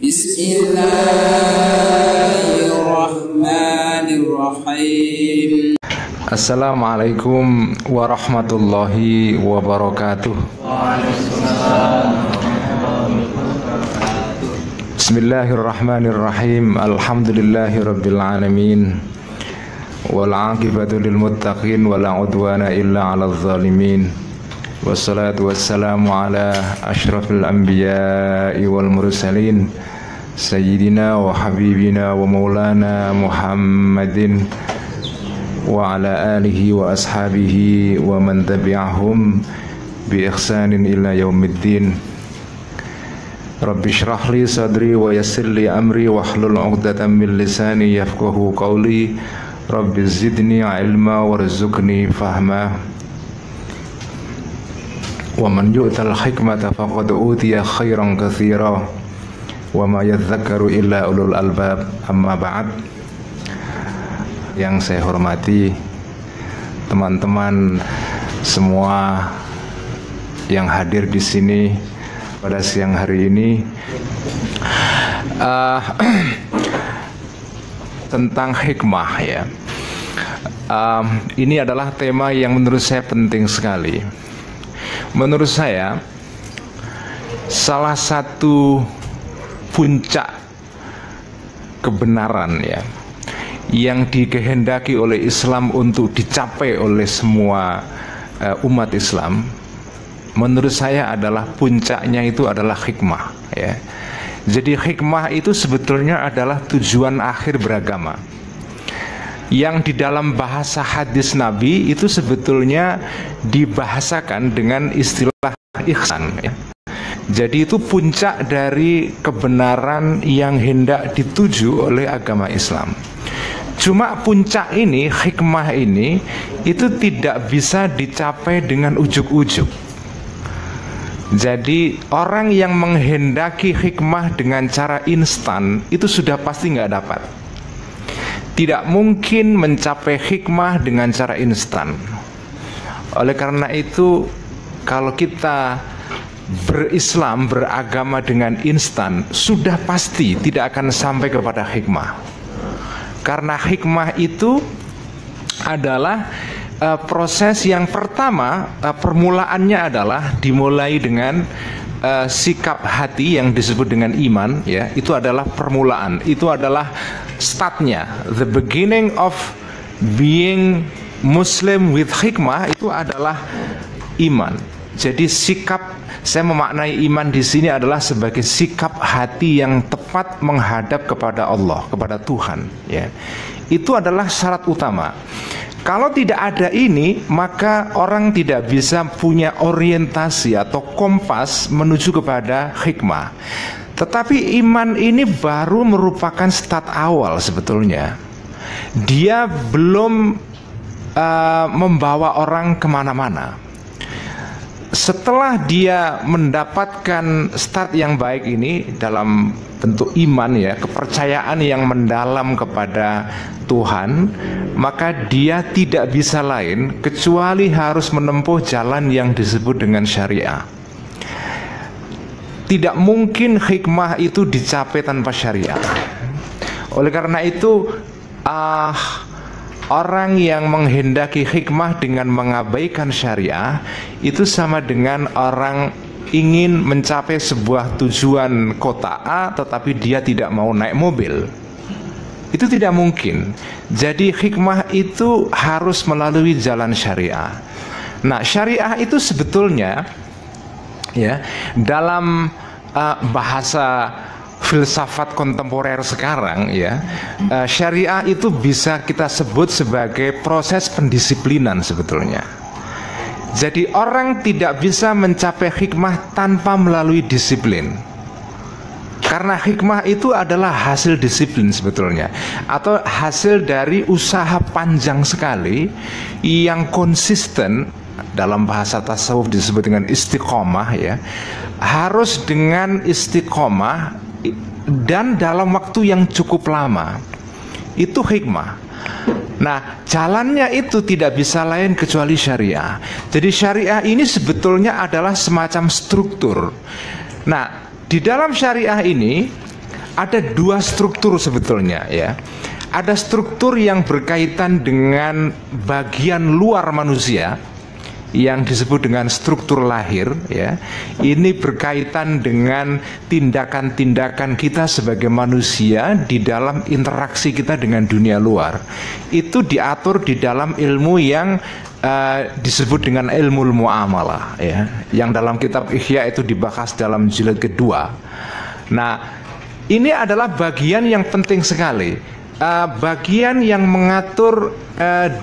Bismillahirrahmanirrahim. Assalamualaikum warahmatullahi wabarakatuh. Bismillahirrahmanirrahim. Alhamdulillahirabbil alamin. Wal 'aqibatu lil muttaqin wa la 'udwana illa 'alal zalimin. Wassalatu wassalamu ala asyrafil anbiya'i wal mursalin sayyidina wa habibina wa maulana Muhammadin wa ala alihi wa ashabihi wa man tabi'ahum bi ihsanin ila yaumiddin. Rabbi shrah li sadri wa yassir li amri wa hlul 'uqdatam min lisani yafqahu qawli. Rabbi zidni ilma warzuqni fahma. Wa man yu'tal hikmata faqad utiya khairan katsira wa ma yadhakkaru illa ulul albab. Amma ba'd. Yang saya hormati teman-teman semua yang hadir di sini pada siang hari ini, tentang hikmah, ya. Ini adalah tema yang menurut saya penting sekali. Menurut saya salah satu puncak kebenaran, ya, yang dikehendaki oleh Islam untuk dicapai oleh semua umat Islam, menurut saya adalah puncaknya itu adalah hikmah, ya. Jadi hikmah itu sebetulnya adalah tujuan akhir beragama, yang di dalam bahasa hadis Nabi itu sebetulnya dibahasakan dengan istilah ihsan, ya. Jadi itu puncak dari kebenaran yang hendak dituju oleh agama Islam. Cuma puncak ini, hikmah ini, itu tidak bisa dicapai dengan ujuk-ujuk. Jadi orang yang menghendaki hikmah dengan cara instan itu sudah pasti nggak dapat. Tidak mungkin mencapai hikmah dengan cara instan. Oleh karena itu, kalau kita berislam, beragama dengan instan, sudah pasti tidak akan sampai kepada hikmah. Karena hikmah itu adalah proses yang pertama, permulaannya adalah dimulai dengan sikap hati yang disebut dengan iman, ya. Itu adalah permulaan, itu adalah startnya, the beginning of being Muslim with hikmah itu adalah iman. Jadi sikap, saya memaknai iman di sini adalah sebagai sikap hati yang tepat menghadap kepada Allah, kepada Tuhan, ya. Itu adalah syarat utama. Kalau tidak ada ini, maka orang tidak bisa punya orientasi atau kompas menuju kepada hikmah. Tetapi iman ini baru merupakan start awal sebetulnya. Dia belum membawa orang kemana-mana. Setelah dia mendapatkan start yang baik ini dalam bentuk iman, ya, kepercayaan yang mendalam kepada Tuhan, maka dia tidak bisa lain kecuali harus menempuh jalan yang disebut dengan syariah. Tidak mungkin hikmah itu dicapai tanpa syariah. Oleh karena itu, orang yang menghendaki hikmah dengan mengabaikan syariah itu sama dengan orang ingin mencapai sebuah tujuan kota A tetapi dia tidak mau naik mobil. Itu tidak mungkin. Jadi hikmah itu harus melalui jalan syariah. Nah, syariah itu sebetulnya, ya, dalam bahasa filsafat kontemporer sekarang, ya, syariah itu bisa kita sebut sebagai proses pendisiplinan sebetulnya. Jadi orang tidak bisa mencapai hikmah tanpa melalui disiplin. Karena hikmah itu adalah hasil disiplin sebetulnya, atau hasil dari usaha panjang sekali yang konsisten. Dalam bahasa tasawuf disebut dengan istiqomah, ya. Harus dengan istiqomah dan dalam waktu yang cukup lama. Itu hikmah. Nah, jalannya itu tidak bisa lain kecuali syariah. Jadi syariah ini sebetulnya adalah semacam struktur. Nah, di dalam syariah ini ada dua struktur sebetulnya ya. Ada struktur yang berkaitan dengan bagian luar manusia yang disebut dengan struktur lahir ya. Ini berkaitan dengan tindakan-tindakan kita sebagai manusia di dalam interaksi kita dengan dunia luar. Itu diatur di dalam ilmu yang disebut dengan ilmu muamalah ya. Yang dalam kitab Ihya itu dibahas dalam jilid kedua. Nah, ini adalah bagian yang penting sekali. Bagian yang mengatur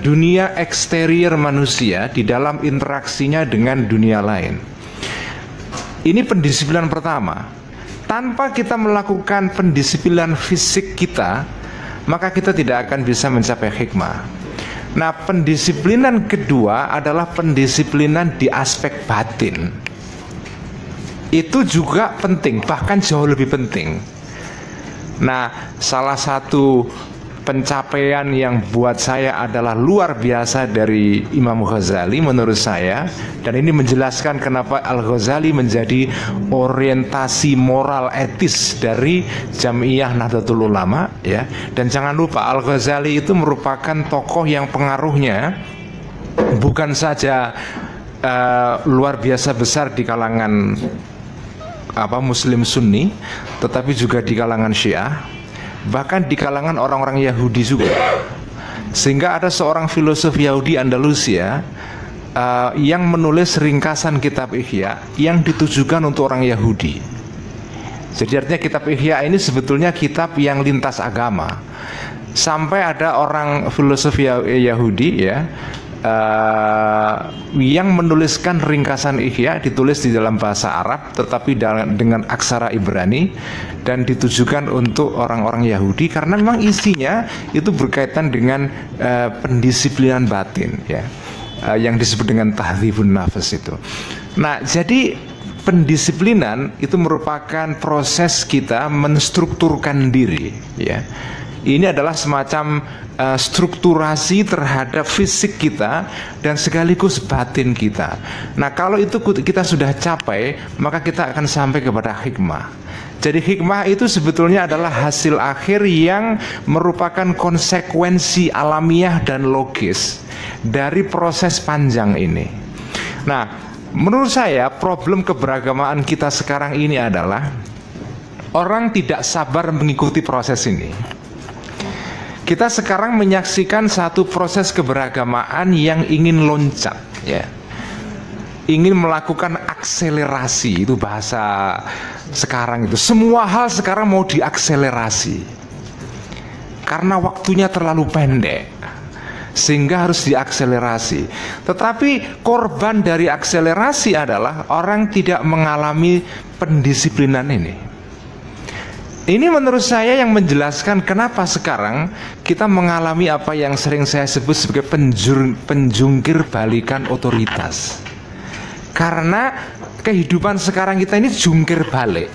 dunia eksterior manusia di dalam interaksinya dengan dunia lain. Ini pendisiplinan pertama. Tanpa kita melakukan pendisiplinan fisik kita, maka kita tidak akan bisa mencapai hikmah. Nah, pendisiplinan kedua adalah pendisiplinan di aspek batin. Itu juga penting, bahkan jauh lebih penting. Nah, salah satu pencapaian yang buat saya adalah luar biasa dari Imam Ghazali menurut saya, dan ini menjelaskan kenapa Al-Ghazali menjadi orientasi moral etis dari Jam'iyah Nahdlatul Ulama ya. Dan jangan lupa Al-Ghazali itu merupakan tokoh yang pengaruhnya bukan saja luar biasa besar di kalangan Muslim Sunni, tetapi juga di kalangan Syiah, bahkan di kalangan orang-orang Yahudi juga. Sehingga ada seorang filosof Yahudi Andalusia yang menulis ringkasan kitab Ihya yang ditujukan untuk orang Yahudi. Jadi artinya kitab Ihya ini sebetulnya kitab yang lintas agama. Sampai ada orang filosof Yahudi ya yang menuliskan ringkasan Ihya, ditulis di dalam bahasa Arab tetapi dengan aksara Ibrani, dan ditujukan untuk orang-orang Yahudi karena memang isinya itu berkaitan dengan pendisiplinan batin ya, yang disebut dengan tahdhibun nafas itu. Nah, jadi pendisiplinan itu merupakan proses kita menstrukturkan diri ya. Ini adalah semacam strukturasi terhadap fisik kita dan sekaligus batin kita. Nah, kalau itu kita sudah capai, maka kita akan sampai kepada hikmah. Jadi hikmah itu sebetulnya adalah hasil akhir yang merupakan konsekuensi alamiah dan logis dari proses panjang ini. Nah, menurut saya problem keberagamaan kita sekarang ini adalah orang tidak sabar mengikuti proses ini. Kita sekarang menyaksikan satu proses keberagamaan yang ingin loncat ya. Ingin melakukan akselerasi, itu bahasa sekarang itu. Semua hal sekarang mau diakselerasi. Karena waktunya terlalu pendek, sehingga harus diakselerasi. Tetapi korban dari akselerasi adalah orang tidak mengalami pendisiplinan ini. Ini menurut saya yang menjelaskan kenapa sekarang kita mengalami apa yang sering saya sebut sebagai penjungkir balikan otoritas. Karena kehidupan sekarang kita ini jungkir balik.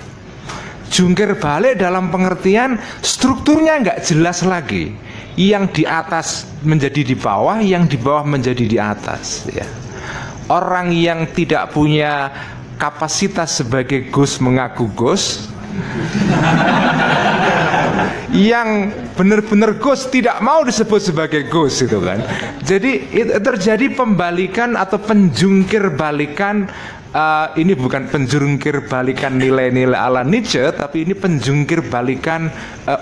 Jungkir balik dalam pengertian strukturnya nggak jelas lagi. Yang di atas menjadi di bawah, yang di bawah menjadi di atas ya. Orang yang tidak punya kapasitas sebagai Gus mengaku Gus, yang benar-benar Gus tidak mau disebut sebagai Gus itu kan. Jadi terjadi pembalikan atau penjungkir balikan. Ini bukan penjungkir balikan nilai-nilai ala Nietzsche, tapi ini penjungkir balikan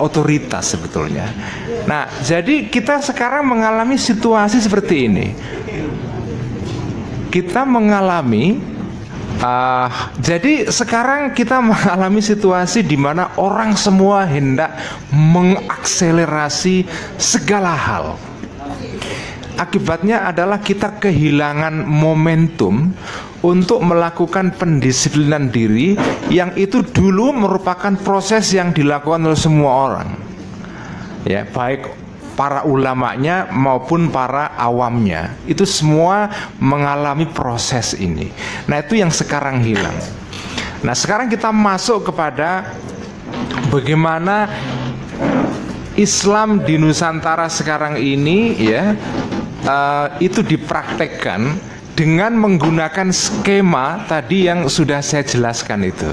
otoritas sebetulnya. Nah, jadi kita sekarang mengalami situasi seperti ini. Kita mengalami jadi sekarang kita mengalami situasi di mana orang semua hendak mengakselerasi segala hal. Akibatnya adalah kita kehilangan momentum untuk melakukan pendisiplinan diri yang itu dulu merupakan proses yang dilakukan oleh semua orang. Ya, baik para ulamanya maupun para awamnya, itu semua mengalami proses ini. Nah, itu yang sekarang hilang. Nah, sekarang kita masuk kepada bagaimana Islam di Nusantara sekarang ini ya, itu dipraktekkan dengan menggunakan skema tadi yang sudah saya jelaskan itu.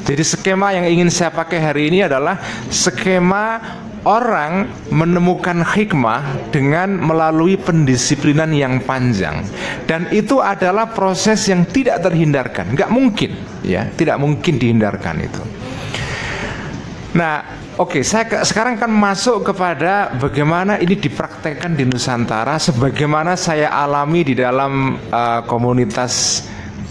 Jadi skema yang ingin saya pakai hari ini adalah skema orang menemukan hikmah dengan melalui pendisiplinan yang panjang. Dan itu adalah proses yang tidak terhindarkan, nggak mungkin, ya, tidak mungkin dihindarkan itu. Nah, oke, saya sekarang kan masuk kepada bagaimana ini dipraktekkan di Nusantara, sebagaimana saya alami di dalam komunitas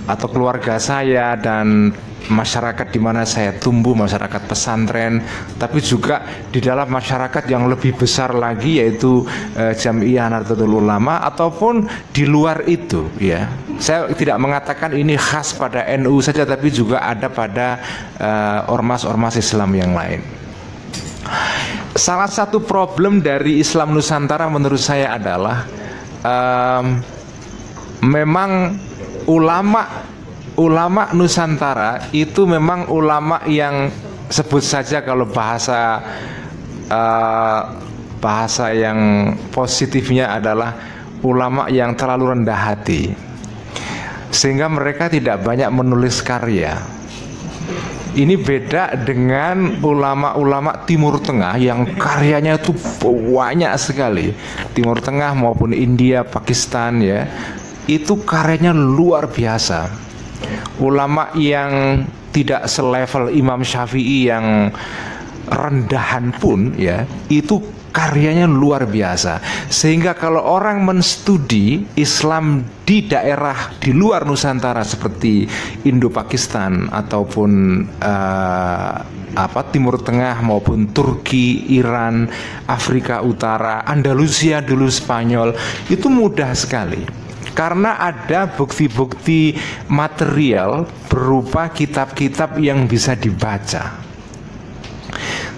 atau keluarga saya dan masyarakat di mana saya tumbuh, masyarakat pesantren, tapi juga di dalam masyarakat yang lebih besar lagi, yaitu Jamiah Nahdlatul Ulama ataupun di luar itu, ya. Saya tidak mengatakan ini khas pada NU saja, tapi juga ada pada ormas-ormas Islam yang lain. Salah satu problem dari Islam Nusantara menurut saya adalah memang ulama Nusantara itu memang ulama yang sebut saja kalau bahasa yang positifnya adalah ulama yang terlalu rendah hati, sehingga mereka tidak banyak menulis karya. Ini beda dengan ulama-ulama Timur Tengah yang karyanya itu banyak sekali. Timur Tengah maupun India, Pakistan, ya, itu karyanya luar biasa. Ulama yang tidak selevel Imam Syafi'i yang rendahan pun, ya, itu karyanya luar biasa. Sehingga kalau orang menstudi Islam di daerah di luar Nusantara seperti Indo-Pakistan ataupun Timur Tengah maupun Turki, Iran, Afrika Utara, Andalusia dulu Spanyol, itu mudah sekali. Karena ada bukti-bukti material berupa kitab-kitab yang bisa dibaca.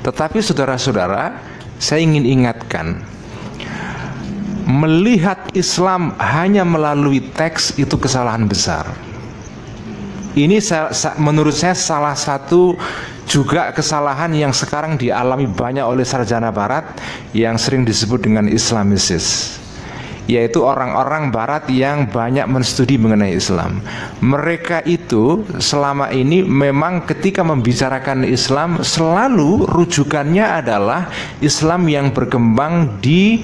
Tetapi saudara-saudara, saya ingin ingatkan, melihat Islam hanya melalui teks itu kesalahan besar. Ini menurut saya salah satu juga kesalahan yang sekarang dialami banyak oleh sarjana barat yang sering disebut dengan Islamisis, yaitu orang-orang barat yang banyak menstudi mengenai Islam. Mereka itu selama ini memang ketika membicarakan Islam selalu rujukannya adalah Islam yang berkembang di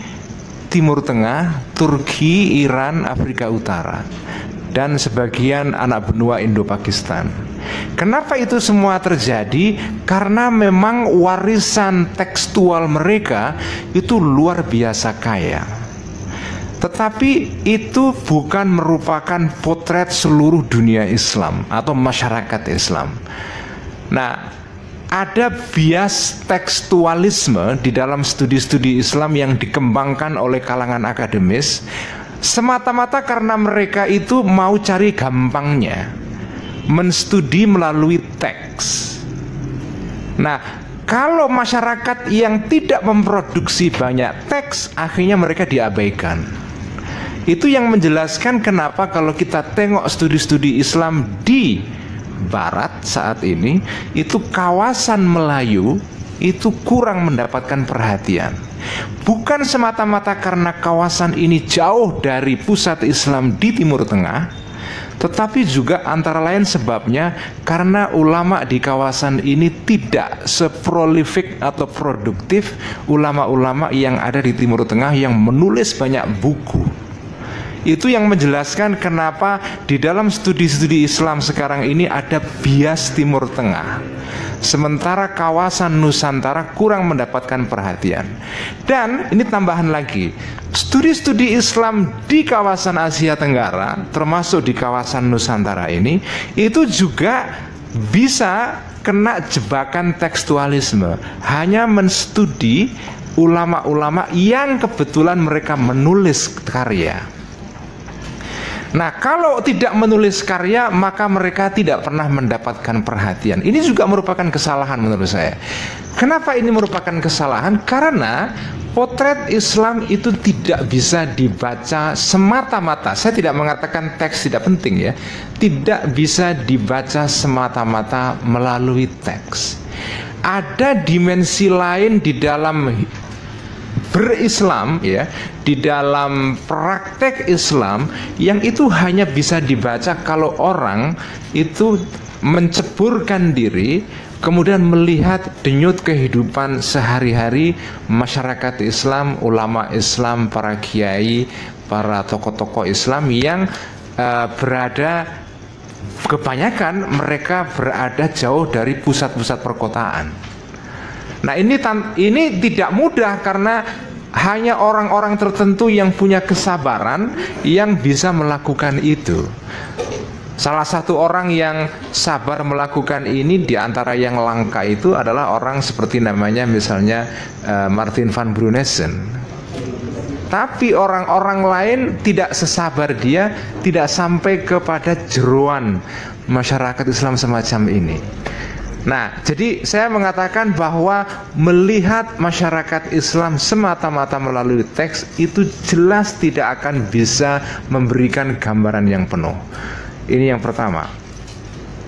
Timur Tengah, Turki, Iran, Afrika Utara, dan sebagian anak benua Indo-Pakistan. Kenapa itu semua terjadi? Karena memang warisan tekstual mereka itu luar biasa kaya. Tetapi itu bukan merupakan potret seluruh dunia Islam atau masyarakat Islam. Nah, ada bias tekstualisme di dalam studi-studi Islam yang dikembangkan oleh kalangan akademis, semata-mata karena mereka itu mau cari gampangnya, menstudi melalui teks. Nah, kalau masyarakat yang tidak memproduksi banyak teks, akhirnya mereka diabaikan. Itu yang menjelaskan kenapa kalau kita tengok studi-studi Islam di Barat saat ini, itu kawasan Melayu itu kurang mendapatkan perhatian. Bukan semata-mata karena kawasan ini jauh dari pusat Islam di Timur Tengah, tetapi juga antara lain sebabnya karena ulama di kawasan ini tidak seprolifik atau produktif ulama-ulama yang ada di Timur Tengah yang menulis banyak buku. Itu yang menjelaskan kenapa di dalam studi-studi Islam sekarang ini ada bias Timur Tengah, sementara kawasan Nusantara kurang mendapatkan perhatian. Dan ini tambahan lagi, studi-studi Islam di kawasan Asia Tenggara, termasuk di kawasan Nusantara ini, itu juga bisa kena jebakan tekstualisme, hanya menstudi ulama-ulama yang kebetulan mereka menulis karya. Nah, kalau tidak menulis karya, maka mereka tidak pernah mendapatkan perhatian. Ini juga merupakan kesalahan menurut saya. Kenapa ini merupakan kesalahan? Karena potret Islam itu tidak bisa dibaca semata-mata. Saya tidak mengatakan teks tidak penting, ya. Tidak bisa dibaca semata-mata melalui teks. Ada dimensi lain di dalam berislam ya, di dalam praktek Islam yang itu hanya bisa dibaca kalau orang itu menceburkan diri, kemudian melihat denyut kehidupan sehari-hari masyarakat Islam, ulama Islam, para kiai, para tokoh-tokoh Islam yang berada, kebanyakan mereka berada jauh dari pusat-pusat perkotaan. Nah, ini tidak mudah karena hanya orang-orang tertentu yang punya kesabaran yang bisa melakukan itu. Salah satu orang yang sabar melakukan ini di antara yang langka itu adalah orang seperti namanya misalnya Martin van Brunesen. Tapi orang-orang lain tidak sesabar dia, tidak sampai kepada jeroan masyarakat Islam semacam ini. Nah, jadi saya mengatakan bahwa melihat masyarakat Islam semata-mata melalui teks itu jelas tidak akan bisa memberikan gambaran yang penuh. Ini yang pertama.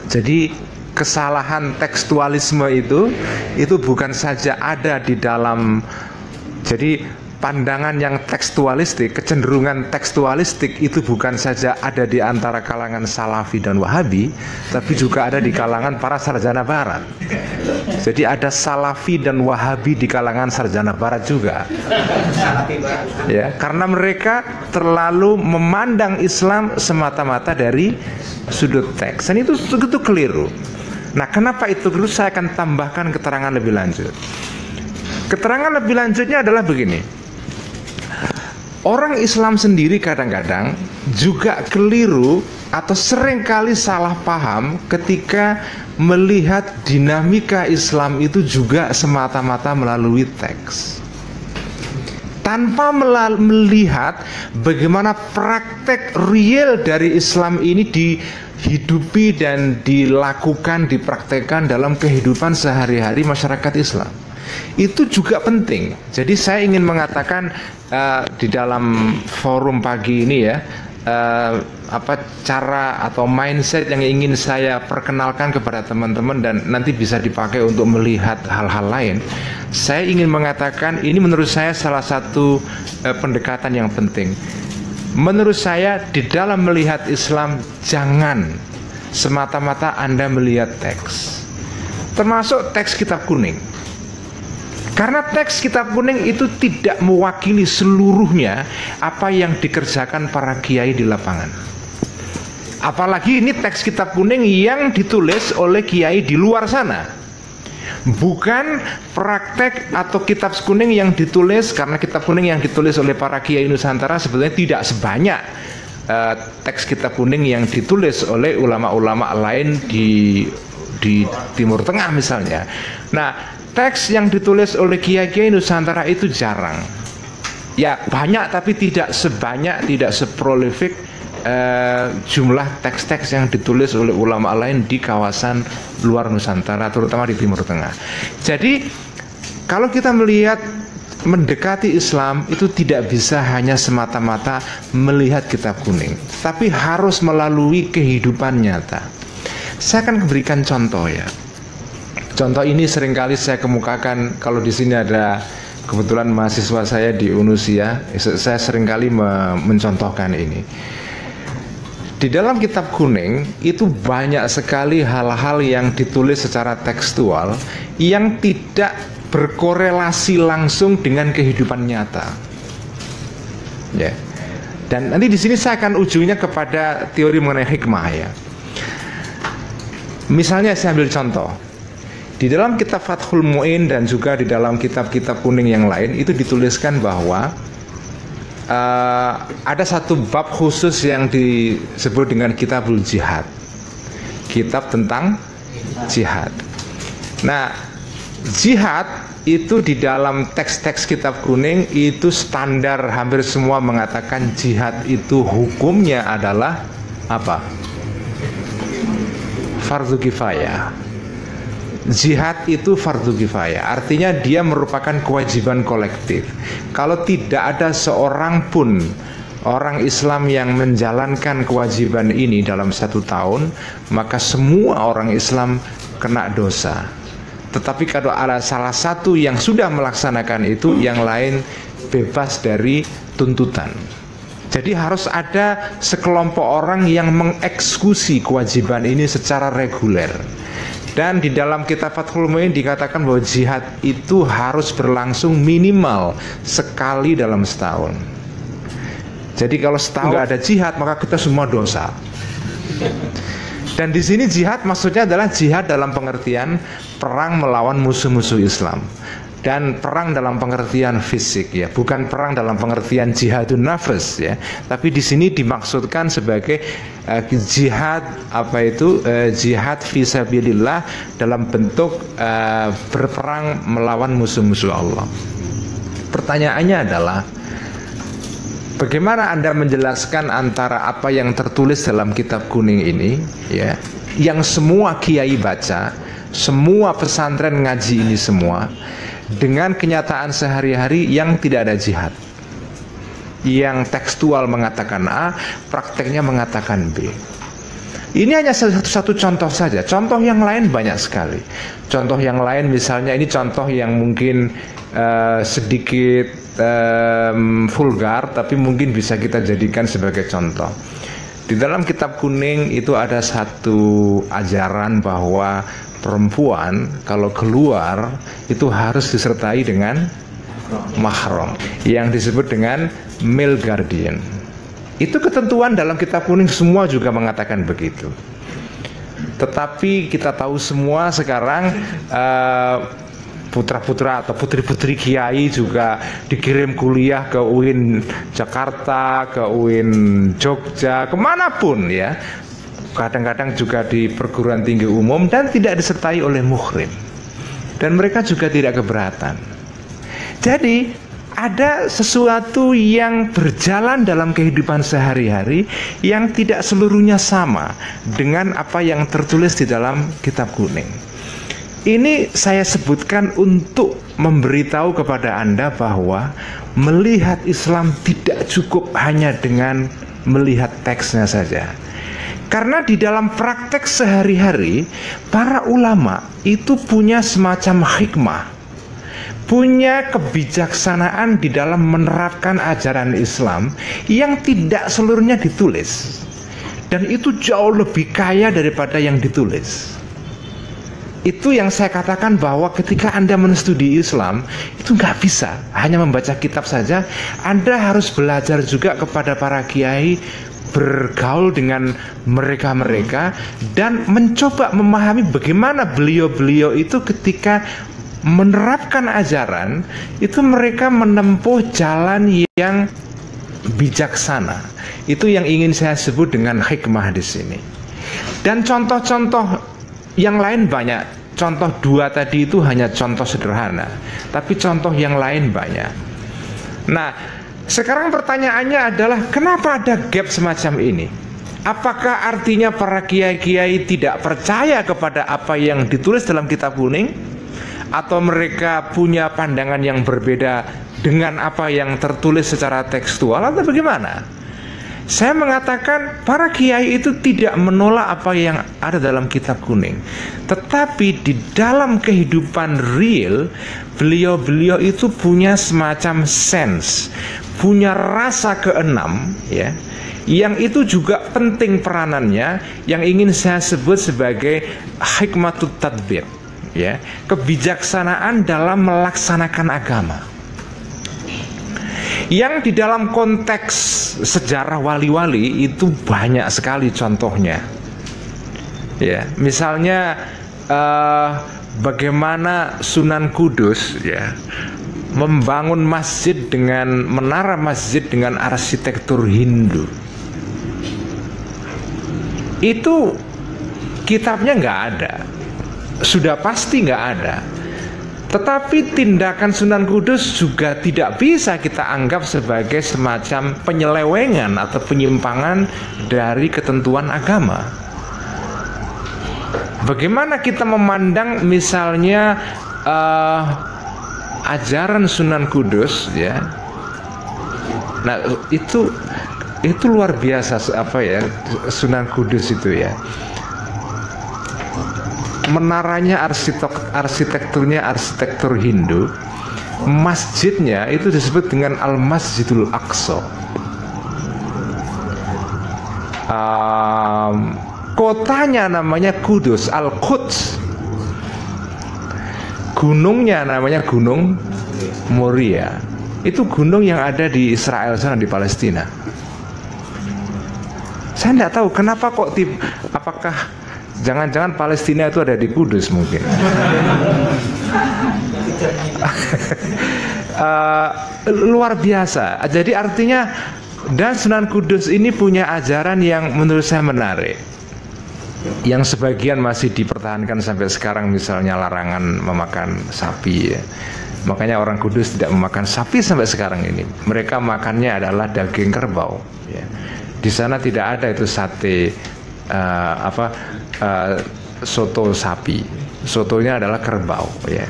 Jadi kesalahan tekstualisme itu bukan saja ada di dalam, jadi pandangan yang tekstualistik, kecenderungan tekstualistik itu bukan saja ada di antara kalangan Salafi dan Wahabi, tapi juga ada di kalangan para sarjana Barat. Jadi ada Salafi dan Wahabi di kalangan sarjana Barat juga. Ya, karena mereka terlalu memandang Islam semata-mata dari sudut teks, dan itu keliru. Nah, kenapa itu keliru? Saya akan tambahkan keterangan lebih lanjut. Keterangan lebih lanjutnya adalah begini. Orang Islam sendiri kadang-kadang juga keliru atau seringkali salah paham ketika melihat dinamika Islam itu juga semata-mata melalui teks, tanpa melihat bagaimana praktek real dari Islam ini dihidupi dan dilakukan, dipraktekkan dalam kehidupan sehari-hari masyarakat Islam. Itu juga penting. Jadi saya ingin mengatakan di dalam forum pagi ini ya, cara atau mindset yang ingin saya perkenalkan kepada teman-teman dan nanti bisa dipakai untuk melihat hal-hal lain. Saya ingin mengatakan ini menurut saya salah satu pendekatan yang penting. Menurut saya di dalam melihat Islam jangan semata-mata Anda melihat teks, termasuk teks kitab kuning. Karena teks kitab kuning itu tidak mewakili seluruhnya apa yang dikerjakan para kiai di lapangan. Apalagi ini teks kitab kuning yang ditulis oleh kiai di luar sana. Bukan praktek atau kitab kuning yang ditulis, karena kitab kuning yang ditulis oleh para kiai Nusantara sebetulnya tidak sebanyak teks kitab kuning yang ditulis oleh ulama-ulama lain di Timur Tengah misalnya. Nah, teks yang ditulis oleh kiai-kiai Nusantara itu jarang. Ya banyak tapi tidak sebanyak, tidak seprolifik jumlah teks-teks yang ditulis oleh ulama lain di kawasan luar Nusantara, terutama di Timur Tengah. Jadi kalau kita melihat mendekati Islam itu tidak bisa hanya semata-mata melihat kitab kuning, tapi harus melalui kehidupan nyata. Saya akan berikan contoh ya. Contoh ini seringkali saya kemukakan kalau di sini ada kebetulan mahasiswa saya di Unusia, saya seringkali mencontohkan ini. Di dalam kitab kuning itu banyak sekali hal-hal yang ditulis secara tekstual yang tidak berkorelasi langsung dengan kehidupan nyata. Ya. Dan nanti di sini saya akan ujungnya kepada teori mengenai hikmah ya. Misalnya saya ambil contoh. Di dalam kitab Fathul Mu'in dan juga di dalam kitab-kitab kuning yang lain itu dituliskan bahwa ada satu bab khusus yang disebut dengan kitabul jihad, kitab tentang jihad. Nah, jihad itu di dalam teks-teks kitab kuning itu standar hampir semua mengatakan jihad itu hukumnya adalah apa? Fardhu kifayah. Jihad itu fardhu kifayah, artinya dia merupakan kewajiban kolektif. Kalau tidak ada seorang pun orang Islam yang menjalankan kewajiban ini dalam 1 tahun, maka semua orang Islam kena dosa. Tetapi kalau ada salah satu yang sudah melaksanakan itu, yang lain bebas dari tuntutan. Jadi harus ada sekelompok orang yang mengeksekusi kewajiban ini secara reguler. Dan di dalam kitab Fathul Mu'in dikatakan bahwa jihad itu harus berlangsung minimal sekali dalam setahun. Jadi kalau setahun nggak ada jihad, maka kita semua dosa. Dan di sini jihad maksudnya adalah jihad dalam pengertian perang melawan musuh-musuh Islam. Dan perang dalam pengertian fisik, ya, bukan perang dalam pengertian jihadun nafs, ya, tapi di sini dimaksudkan sebagai jihad jihad fisabilillah dalam bentuk berperang melawan musuh-musuh Allah. Pertanyaannya adalah, bagaimana Anda menjelaskan antara apa yang tertulis dalam kitab kuning ini, ya, yang semua kiai baca, semua pesantren ngaji ini semua, dengan kenyataan sehari-hari yang tidak ada jihad, yang tekstual mengatakan A, prakteknya mengatakan B. Ini hanya satu contoh saja. Contoh yang lain banyak sekali. Contoh yang lain misalnya, ini contoh yang mungkin sedikit vulgar, tapi mungkin bisa kita jadikan sebagai contoh. Di dalam kitab kuning itu ada satu ajaran bahwa perempuan kalau keluar itu harus disertai dengan mahram yang disebut dengan male guardian. Itu ketentuan dalam kitab kuning, semua juga mengatakan begitu. Tetapi kita tahu semua sekarang putra-putra atau putri-putri kiai juga dikirim kuliah ke UIN Jakarta, ke UIN Jogja, kemanapun, ya, kadang-kadang juga di perguruan tinggi umum, dan tidak disertai oleh muhrim, dan mereka juga tidak keberatan. Jadi ada sesuatu yang berjalan dalam kehidupan sehari-hari yang tidak seluruhnya sama dengan apa yang tertulis di dalam kitab kuning. Ini saya sebutkan untuk memberitahu kepada Anda bahwa melihat Islam tidak cukup hanya dengan melihat teksnya saja. Karena di dalam praktek sehari-hari, para ulama itu punya semacam hikmah, punya kebijaksanaan di dalam menerapkan ajaran Islam yang tidak seluruhnya ditulis. Dan itu jauh lebih kaya daripada yang ditulis. Itu yang saya katakan bahwa ketika Anda menstudi Islam, itu nggak bisa hanya membaca kitab saja. Anda harus belajar juga kepada para kiai, bergaul dengan mereka-mereka, dan mencoba memahami bagaimana beliau-beliau itu ketika menerapkan ajaran itu mereka menempuh jalan yang bijaksana. Itu yang ingin saya sebut dengan hikmah di sini. Dan contoh-contoh yang lain banyak. Contoh dua tadi itu hanya contoh sederhana, tapi contoh yang lain banyak. Nah, sekarang pertanyaannya adalah, kenapa ada gap semacam ini? Apakah artinya para kiai-kiai tidak percaya kepada apa yang ditulis dalam kitab kuning? Atau mereka punya pandangan yang berbeda dengan apa yang tertulis secara tekstual, atau bagaimana? Saya mengatakan para kiai itu tidak menolak apa yang ada dalam kitab kuning, tetapi di dalam kehidupan real, beliau-beliau itu punya semacam sense, punya rasa keenam, ya, yang itu juga penting peranannya, yang ingin saya sebut sebagai hikmatut tadbir, ya, kebijaksanaan dalam melaksanakan agama. Yang di dalam konteks sejarah wali-wali itu banyak sekali contohnya. Ya, misalnya bagaimana Sunan Kudus, ya, membangun masjid dengan menara masjid dengan arsitektur Hindu. Itu kitabnya nggak ada, sudah pasti nggak ada. Tetapi tindakan Sunan Kudus juga tidak bisa kita anggap sebagai semacam penyelewengan atau penyimpangan dari ketentuan agama. Bagaimana kita memandang misalnya ajaran Sunan Kudus, ya? Nah, itu luar biasa, apa ya, Sunan Kudus itu, ya. Menaranya arsitekturnya arsitektur Hindu, masjidnya itu disebut dengan Al-Masjidul Aqsa. Kotanya namanya Kudus, Al-Quds. Gunungnya namanya Gunung Moria. Itu gunung yang ada di Israel sana, di Palestina. Saya tidak tahu kenapa kok apakah jangan-jangan Palestina itu ada di Kudus mungkin. Luar biasa. Jadi artinya, dan Sunan Kudus ini punya ajaran yang menurut saya menarik, yang sebagian masih dipertahankan sampai sekarang, misalnya larangan memakan sapi ya. Makanya orang Kudus tidak memakan sapi sampai sekarang ini. Mereka makannya adalah daging kerbau ya. Di sana tidak ada itu sate soto sapi. Sotonya adalah kerbau ya.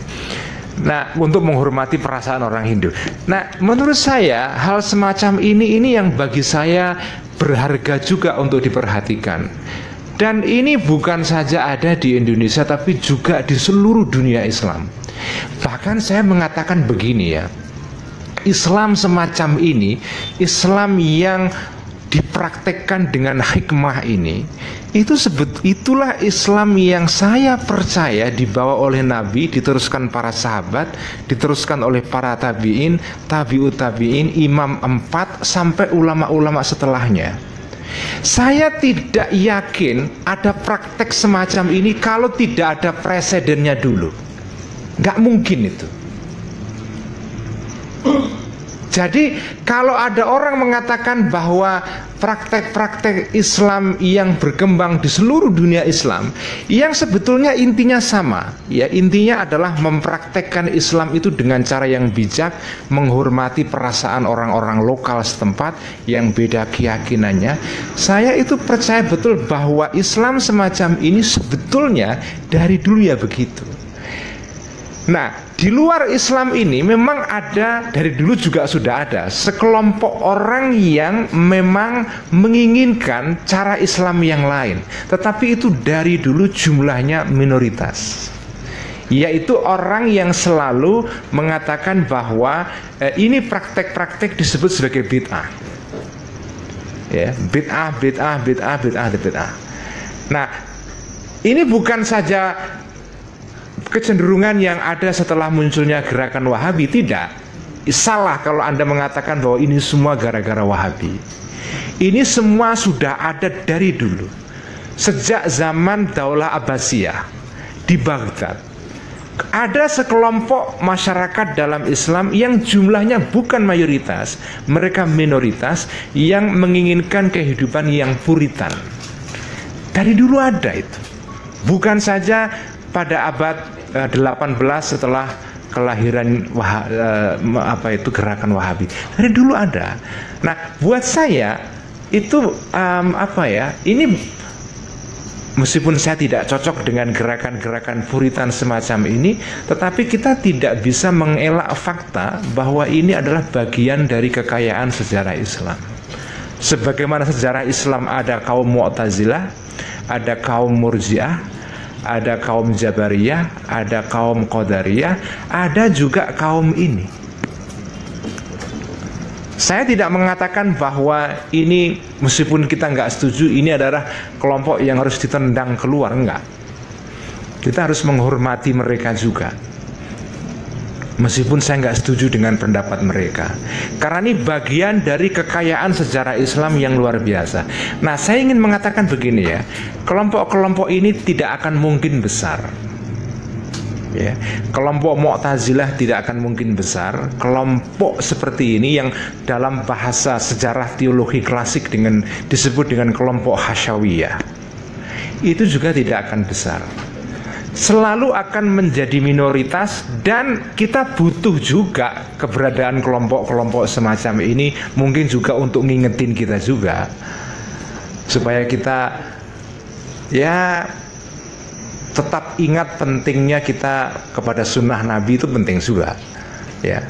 Nah, untuk menghormati perasaan orang Hindu. Nah, menurut saya hal semacam ini yang bagi saya berharga juga untuk diperhatikan. Dan ini bukan saja ada di Indonesia, tapi juga di seluruh dunia Islam. Bahkan saya mengatakan begini ya, Islam semacam ini, Islam yang dipraktekkan dengan hikmah ini, itulah Islam yang saya percaya dibawa oleh Nabi, diteruskan para sahabat, diteruskan oleh para tabi'in, tabi'ut tabi'in, imam 4 sampai ulama-ulama setelahnya. Saya tidak yakin ada praktek semacam ini kalau tidak ada presidennya dulu. Nggak mungkin itu. Jadi kalau ada orang mengatakan bahwa praktek-praktek Islam yang berkembang di seluruh dunia Islam, yang sebetulnya intinya sama, ya intinya adalah mempraktekkan Islam itu dengan cara yang bijak, menghormati perasaan orang-orang lokal setempat yang beda keyakinannya. Saya itu percaya betul bahwa Islam semacam ini sebetulnya dari dulu ya begitu. Nah, di luar Islam ini memang ada, dari dulu juga sudah ada sekelompok orang yang memang menginginkan cara Islam yang lain, tetapi itu dari dulu jumlahnya minoritas, yaitu orang yang selalu mengatakan bahwa ini praktek-praktek disebut sebagai bid'ah ya, bid'ah. Nah, ini bukan saja kecenderungan yang ada setelah munculnya gerakan Wahabi, tidak. Salah kalau Anda mengatakan bahwa ini semua gara-gara Wahabi. Ini semua sudah ada dari dulu. Sejak zaman Daulah Abbasiyah di Baghdad, ada sekelompok masyarakat dalam Islam yang jumlahnya bukan mayoritas, mereka minoritas, yang menginginkan kehidupan yang puritan. Dari dulu ada itu. Bukan saja pada abad 18 setelah kelahiran gerakan Wahabi. Dari dulu ada. Nah, buat saya itu ini meskipun saya tidak cocok dengan gerakan-gerakan puritan semacam ini, tetapi kita tidak bisa mengelak fakta bahwa ini adalah bagian dari kekayaan sejarah Islam. Sebagaimana sejarah Islam ada kaum Mu'tazilah, ada kaum Murji'ah, ada kaum Jabariyah, ada kaum Qadariyah, ada juga kaum ini. Saya tidak mengatakan bahwa ini, meskipun kita nggak setuju, ini adalah kelompok yang harus ditendang keluar, enggak. Kita harus menghormati mereka juga, meskipun saya nggak setuju dengan pendapat mereka, karena ini bagian dari kekayaan sejarah Islam yang luar biasa. Nah, saya ingin mengatakan begini ya, kelompok-kelompok ini tidak akan mungkin besar ya. Kelompok Mu'tazilah tidak akan mungkin besar. Kelompok seperti ini yang dalam bahasa sejarah teologi klasik disebut dengan kelompok Hasyawiyah, itu juga tidak akan besar, selalu akan menjadi minoritas. Dan kita butuh juga keberadaan kelompok-kelompok semacam ini, mungkin juga untuk ngingetin kita juga, supaya kita ya tetap ingat pentingnya kita kepada sunnah Nabi, itu penting juga ya.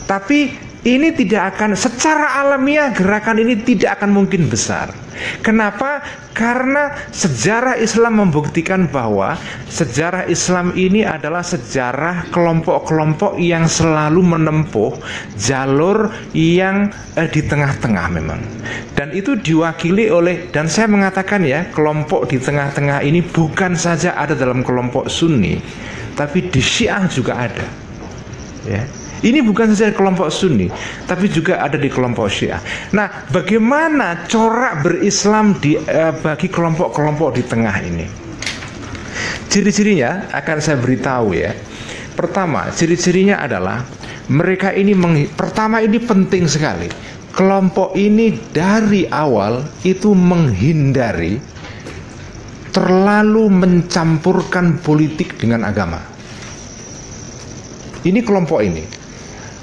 Tapi ini tidak akan, secara alamiah gerakan ini tidak akan mungkin besar. Kenapa? Karena sejarah Islam membuktikan bahwa sejarah Islam ini adalah sejarah kelompok-kelompok yang selalu menempuh jalur yang di tengah-tengah memang. Dan itu diwakili oleh, dan saya mengatakan ya, kelompok di tengah-tengah ini bukan saja ada dalam kelompok Sunni, tapi di Syiah juga ada. Ya. Ini bukan saja kelompok Sunni, tapi juga ada di kelompok Syiah. Nah, bagaimana corak berislam bagi kelompok-kelompok di tengah ini? Ciri-cirinya akan saya beritahu ya. Pertama, ciri-cirinya adalah mereka ini pertama ini penting sekali. Kelompok ini dari awal itu menghindari terlalu mencampurkan politik dengan agama. Ini kelompok ini.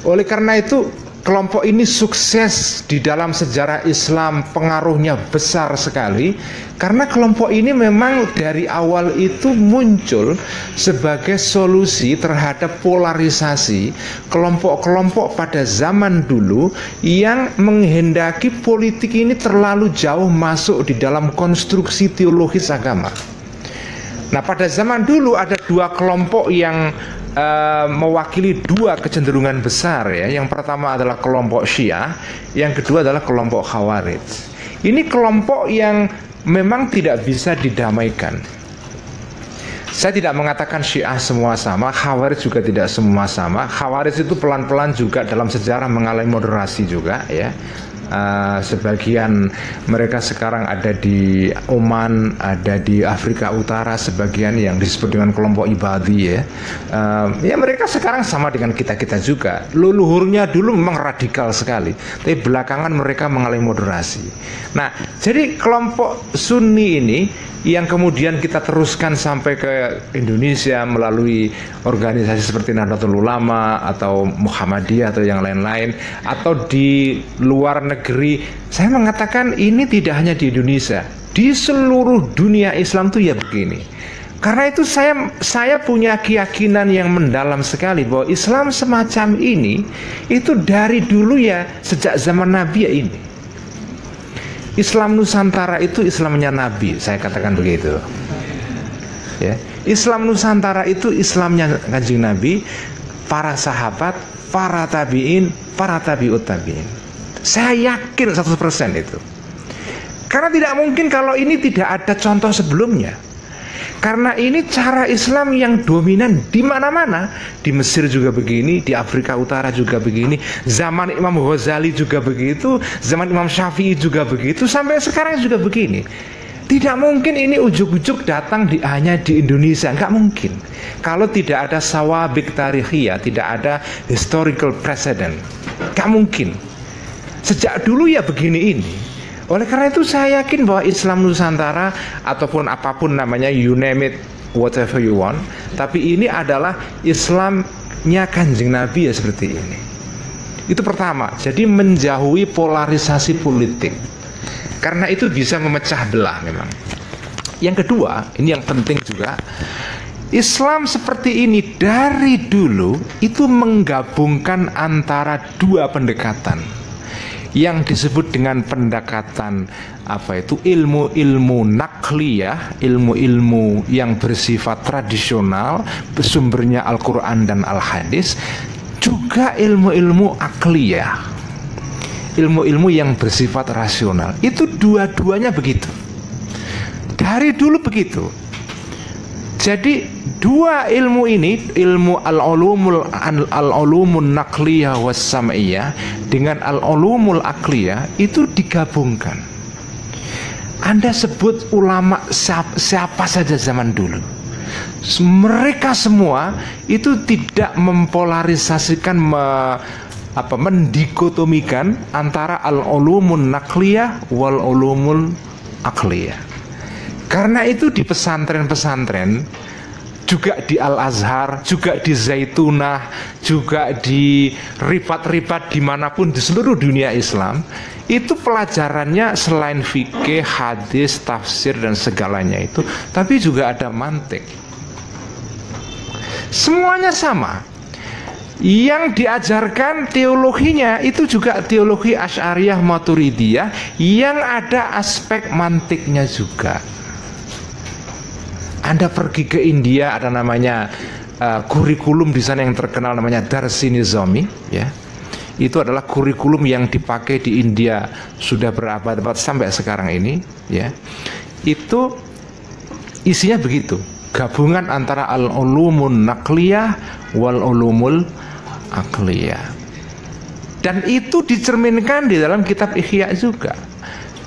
Oleh karena itu, kelompok ini sukses di dalam sejarah Islam, pengaruhnya besar sekali. Karena kelompok ini memang dari awal itu muncul sebagai solusi terhadap polarisasi kelompok-kelompok pada zaman dulu yang menghendaki politik ini terlalu jauh masuk di dalam konstruksi teologis agama. Nah, pada zaman dulu ada dua kelompok yang mewakili dua kecenderungan besar ya. Yang pertama adalah kelompok Syiah, yang kedua adalah kelompok Khawarij. Ini kelompok yang memang tidak bisa didamaikan. Saya tidak mengatakan Syiah semua sama, Khawarij juga tidak semua sama. Khawarij itu pelan-pelan juga dalam sejarah mengalami moderasi juga ya. Sebagian mereka sekarang ada di Oman, ada di Afrika Utara, sebagian yang disebut dengan kelompok Ibadi ya. Ya mereka sekarang sama dengan kita-kita juga. Leluhurnya dulu memang radikal sekali, tapi belakangan mereka mengalami moderasi. Nah, jadi kelompok Sunni ini yang kemudian kita teruskan sampai ke Indonesia melalui organisasi seperti Nahdlatul Ulama atau Muhammadiyah atau yang lain-lain, atau di luar negeri. Saya mengatakan ini tidak hanya di Indonesia, di seluruh dunia Islam tuh ya begini. Karena itu saya punya keyakinan yang mendalam sekali bahwa Islam semacam ini itu dari dulu ya, sejak zaman Nabi ya ini. Islam Nusantara itu Islamnya Nabi, saya katakan begitu. Ya, Islam Nusantara itu Islamnya Kanjeng Nabi, para sahabat, para tabiin, para tabiut tabiin. Saya yakin 100% itu. Karena tidak mungkin kalau ini tidak ada contoh sebelumnya. Karena ini cara Islam yang dominan di mana-mana. Di Mesir juga begini, di Afrika Utara juga begini, zaman Imam Ghazali juga begitu, zaman Imam Syafi'i juga begitu, sampai sekarang juga begini. Tidak mungkin ini ujuk-ujuk datang hanya di Indonesia, nggak mungkin. Kalau tidak ada sawabik tarikhiyah, tidak ada historical precedent, nggak mungkin. Sejak dulu ya begini ini. Oleh karena itu saya yakin bahwa Islam Nusantara ataupun apapun namanya, you name it, whatever you want, tapi ini adalah Islamnya Kanjeng Nabi ya seperti ini. Itu pertama, jadi menjauhi polarisasi politik. Karena itu bisa memecah belah memang. Yang kedua, ini yang penting juga, Islam seperti ini dari dulu itu menggabungkan antara dua pendekatan yang disebut dengan pendekatan ilmu nakliyah, ilmu-ilmu yang bersifat tradisional, sumbernya Al-Quran dan Al-Hadis, juga ilmu-ilmu akliyah, ilmu-ilmu yang bersifat rasional. Itu dua-duanya begitu, dari dulu begitu. Jadi dua ilmu ini, ilmu al-ulumun nakliyah was sam'iyah dengan al-ulumul akliyah, itu digabungkan. Anda sebut ulama siapa saja zaman dulu, mereka semua itu tidak mempolarisasikan, mendikotomikan antara al-ulumun nakliyah wal ulumul akliyah. Karena itu di pesantren-pesantren, juga di Al-Azhar, juga di Zaitunah, juga di ribat-ribat dimanapun di seluruh dunia Islam, itu pelajarannya selain fikih, hadis, tafsir dan segalanya itu, tapi juga ada mantik. Semuanya sama. Yang diajarkan teologinya itu juga teologi Asy'ariyah Maturidiyah yang ada aspek mantiknya juga. Anda pergi ke India, ada namanya kurikulum di sana yang terkenal namanya Darsi Nizomi, ya. Itu adalah kurikulum yang dipakai di India sudah berabad-abad sampai sekarang ini, ya. Itu isinya begitu, gabungan antara al-ulumun naqliyah wal ulumul aqliyah. Dan itu dicerminkan di dalam kitab Ihya juga.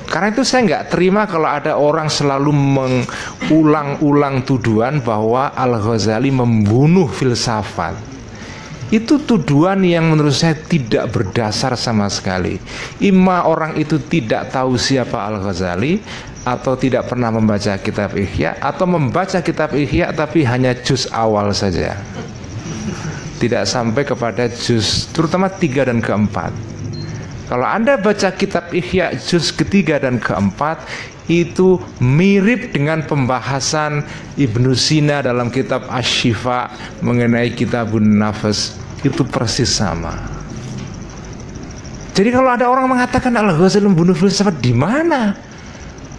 Karena itu saya nggak terima kalau ada orang selalu mengulang-ulang tuduhan bahwa Al-Ghazali membunuh filsafat. Itu tuduhan yang menurut saya tidak berdasar sama sekali. Ima orang itu tidak tahu siapa Al-Ghazali, atau tidak pernah membaca kitab Ihya, atau membaca kitab Ihya tapi hanya juz awal saja, tidak sampai kepada juz terutama 3 dan keempat. Kalau Anda baca kitab Ihya juz ketiga dan keempat, itu mirip dengan pembahasan Ibnu Sina dalam kitab Asy-Syifa mengenai Kitabun Nafas, itu persis sama. Jadi kalau ada orang mengatakan Al-Ghazali membunuh filsafat, di mana?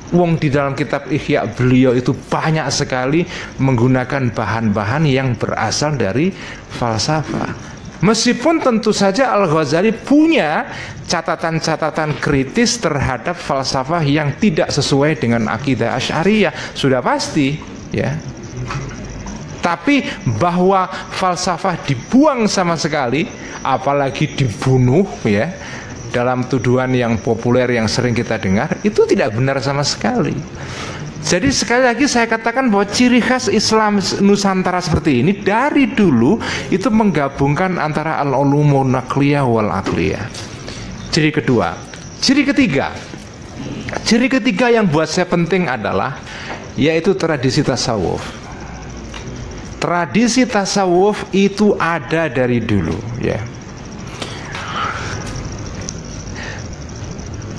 Wong di dalam kitab Ihya beliau itu banyak sekali menggunakan bahan-bahan yang berasal dari falsafah. Meskipun tentu saja Al-Ghazali punya catatan-catatan kritis terhadap falsafah yang tidak sesuai dengan akidah Asy'ariyah, sudah pasti, ya. Tapi bahwa falsafah dibuang sama sekali, apalagi dibunuh, ya, dalam tuduhan yang populer yang sering kita dengar, itu tidak benar sama sekali. Jadi sekali lagi saya katakan bahwa ciri khas Islam Nusantara seperti ini dari dulu itu menggabungkan antara al-ulumun naqliyah wal aqliyah. Ciri kedua. Ciri ketiga yang buat saya penting adalah yaitu tradisi tasawuf. Tradisi tasawuf itu ada dari dulu, ya.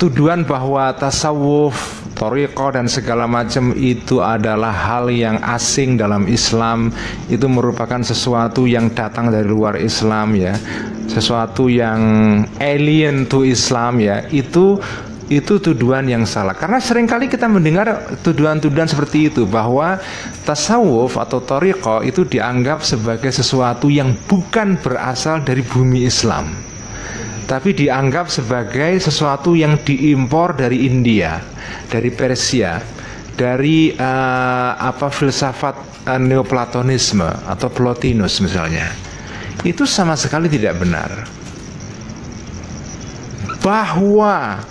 Tuduhan bahwa tasawuf, thariqah dan segala macam itu adalah hal yang asing dalam Islam, itu merupakan sesuatu yang datang dari luar Islam, ya, sesuatu yang alien to Islam, ya, itu tuduhan yang salah. Karena seringkali kita mendengar tuduhan-tuduhan seperti itu, bahwa tasawuf atau thariqah itu dianggap sebagai sesuatu yang bukan berasal dari bumi Islam, tapi dianggap sebagai sesuatu yang diimpor dari India, dari Persia, dari filsafat Neoplatonisme atau Plotinus misalnya. Itu sama sekali tidak benar. Bahwa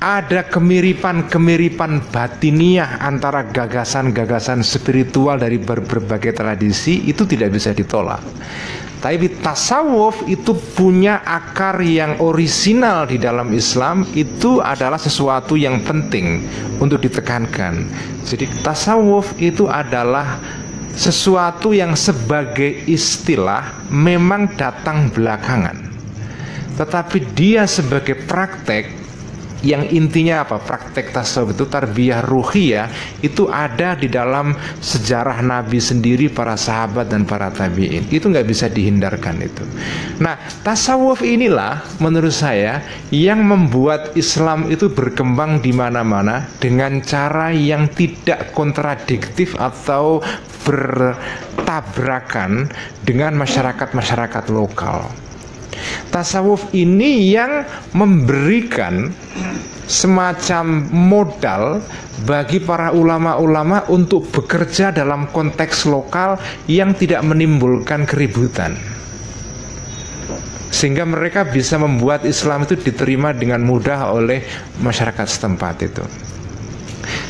ada kemiripan-kemiripan batiniah antara gagasan-gagasan spiritual dari berbagai tradisi, itu tidak bisa ditolak. Tapi tasawuf itu punya akar yang orisinal di dalam Islam, itu adalah sesuatu yang penting untuk ditekankan. Jadi tasawuf itu adalah sesuatu yang sebagai istilah memang datang belakangan, tetapi dia sebagai praktek yang intinya apa? Praktek tasawuf itu tarbiyah ruhiyah, itu ada di dalam sejarah Nabi sendiri, para sahabat dan para tabi'in. Itu nggak bisa dihindarkan itu. Nah, tasawuf inilah menurut saya yang membuat Islam itu berkembang di mana-mana dengan cara yang tidak kontradiktif atau bertabrakan dengan masyarakat-masyarakat lokal. Tasawuf ini yang memberikan semacam modal bagi para ulama-ulama untuk bekerja dalam konteks lokal yang tidak menimbulkan keributan, sehingga mereka bisa membuat Islam itu diterima dengan mudah oleh masyarakat setempat itu.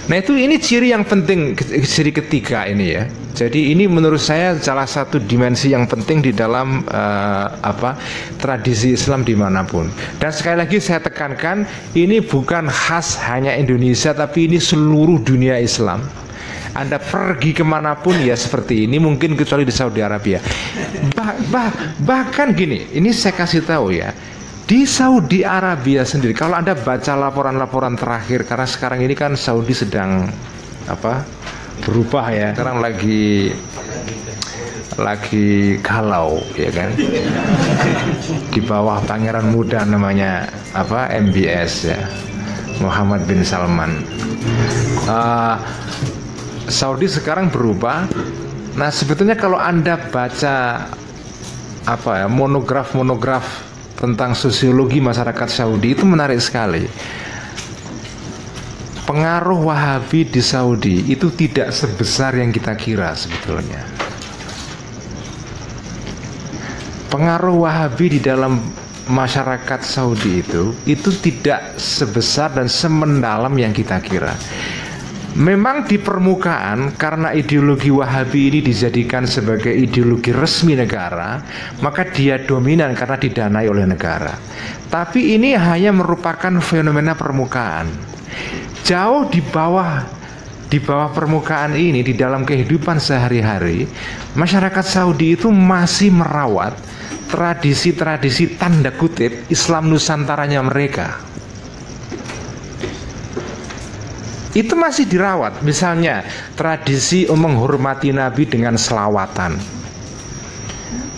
Nah, ini ciri yang penting, ciri ketiga ini, ya. Jadi ini menurut saya salah satu dimensi yang penting di dalam tradisi Islam dimanapun. Dan sekali lagi saya tekankan, ini bukan khas hanya Indonesia, tapi ini seluruh dunia Islam. Anda pergi kemanapun ya seperti ini, mungkin kecuali di Saudi Arabia. Bahkan gini, ini saya kasih tahu ya. Di Saudi Arabia sendiri, kalau Anda baca laporan-laporan terakhir, karena sekarang ini kan Saudi sedang berubah ya. Sekarang lagi lagi galau, ya kan, di bawah pangeran muda namanya apa, MBS ya, Muhammad bin Salman. Saudi sekarang berubah. Nah, sebetulnya kalau Anda baca apa ya, monograf tentang sosiologi masyarakat Saudi, itu menarik sekali. Pengaruh Wahabi di Saudi itu tidak sebesar yang kita kira sebetulnya. Pengaruh Wahabi di dalam masyarakat Saudi itu tidak sebesar dan semendalam yang kita kira. Memang di permukaan, karena ideologi Wahabi ini dijadikan sebagai ideologi resmi negara, maka dia dominan karena didanai oleh negara. Tapi ini hanya merupakan fenomena permukaan. Jauh di bawah permukaan ini, di dalam kehidupan sehari-hari, masyarakat Saudi itu masih merawat tradisi-tradisi tanda kutip Islam Nusantaranya mereka. Itu masih dirawat. Misalnya tradisi menghormati Nabi dengan selawatan,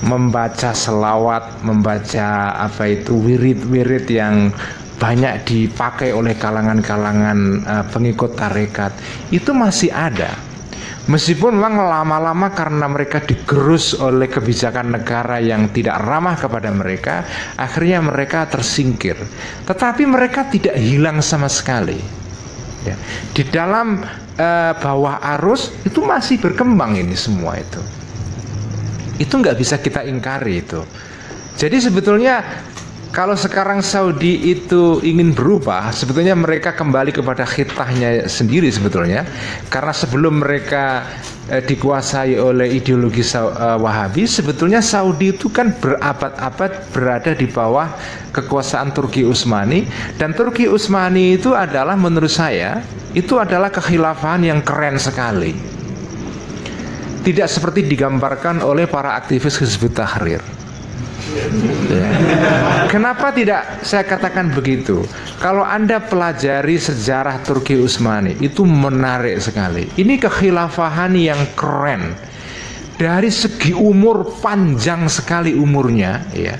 membaca selawat, membaca apa itu wirid-wirid yang banyak dipakai oleh kalangan-kalangan pengikut tarekat, itu masih ada. Meskipun memang lama-lama karena mereka digerus oleh kebijakan negara yang tidak ramah kepada mereka, akhirnya mereka tersingkir. Tetapi mereka tidak hilang sama sekali. Ya. Di dalam bawah arus itu masih berkembang ini semua itu. Itu nggak bisa kita ingkari itu. Jadi sebetulnya kalau sekarang Saudi itu ingin berubah, sebetulnya mereka kembali kepada khitahnya sendiri sebetulnya. Karena sebelum mereka dikuasai oleh ideologi Wahabi, sebetulnya Saudi itu kan berabad-abad berada di bawah kekuasaan Turki Utsmani. Dan Turki Utsmani itu adalah, menurut saya, itu adalah kekhilafahan yang keren sekali. Tidak seperti digambarkan oleh para aktivis Hizbut Tahrir. Ya. Kenapa tidak saya katakan begitu? Kalau Anda pelajari sejarah Turki Utsmani, itu menarik sekali. Ini kekhilafahan yang keren. Dari segi umur, panjang sekali umurnya, ya.